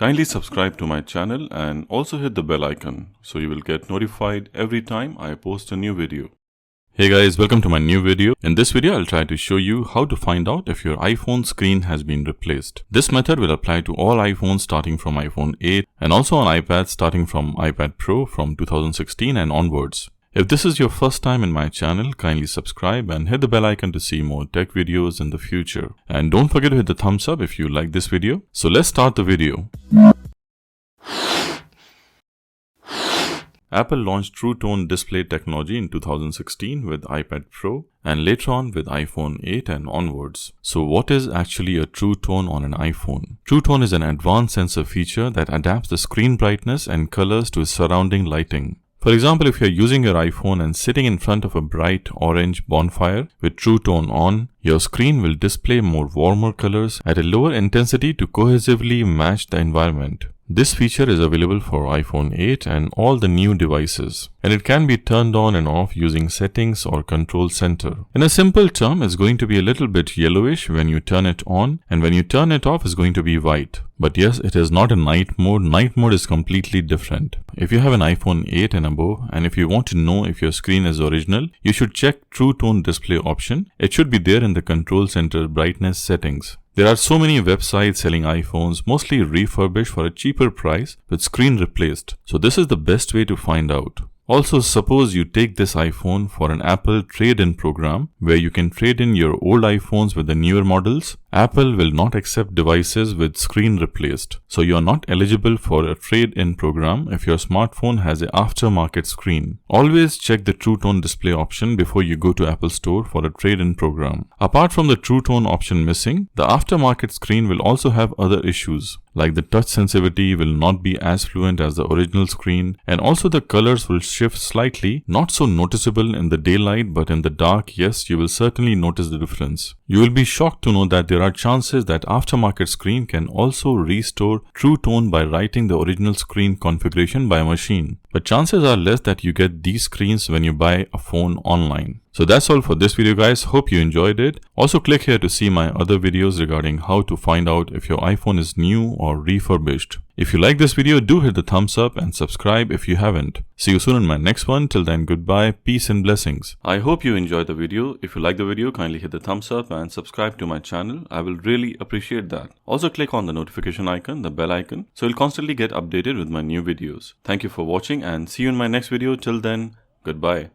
Kindly subscribe to my channel and also hit the bell icon so you will get notified every time I post a new video. Hey guys, welcome to my new video. In this video, I'll try to show you how to find out if your iPhone screen has been replaced. This method will apply to all iPhones starting from iPhone 8 and also on iPads starting from iPad Pro from 2016 and onwards. If this is your first time in my channel, kindly subscribe and hit the bell icon to see more tech videos in the future. And don't forget to hit the thumbs up if you like this video. So let's start the video. Apple launched True Tone display technology in 2016 with iPad Pro and later on with iPhone 8 and onwards. So what is actually a True Tone on an iPhone? True Tone is an advanced sensor feature that adapts the screen brightness and colors to surrounding lighting. For example, if you're using your iPhone and sitting in front of a bright orange bonfire with True Tone on, your screen will display more warmer colors at a lower intensity to cohesively match the environment. This feature is available for iPhone 8 and all the new devices, and it can be turned on and off using settings or control center. In a simple term, it's going to be a little bit yellowish when you turn it on, and when you turn it off, it's going to be white. But yes, it is not a night mode. Night mode is completely different. If you have an iPhone 8 and above, and if you want to know if your screen is original, you should check True Tone display option. It should be there in the control center brightness settings. There are so many websites selling iPhones, mostly refurbished for a cheaper price with screen replaced. So this is the best way to find out. Also, suppose you take this iPhone for an Apple trade-in program where you can trade in your old iPhones with the newer models. Apple will not accept devices with screen replaced. So you are not eligible for a trade-in program if your smartphone has an aftermarket screen. Always check the True Tone display option before you go to Apple Store for a trade-in program. Apart from the True Tone option missing, the aftermarket screen will also have other issues. Like the touch sensitivity will not be as fluent as the original screen, and also the colors will shift slightly, not so noticeable in the daylight, but in the dark, yes, you will certainly notice the difference. You will be shocked to know that there are chances that aftermarket screen can also restore True Tone by writing the original screen configuration by a machine. But chances are less that you get these screens when you buy a phone online. So that's all for this video guys, hope you enjoyed it. Also click here to see my other videos regarding how to find out if your iPhone is new or refurbished. If you like this video, do hit the thumbs up and subscribe if you haven't. See you soon in my next one. Till then, goodbye, peace and blessings. I hope you enjoyed the video. If you like the video, kindly hit the thumbs up and subscribe to my channel. I will really appreciate that. Also click on the notification icon, the bell icon, so you'll constantly get updated with my new videos. Thank you for watching and see you in my next video. Till then, goodbye.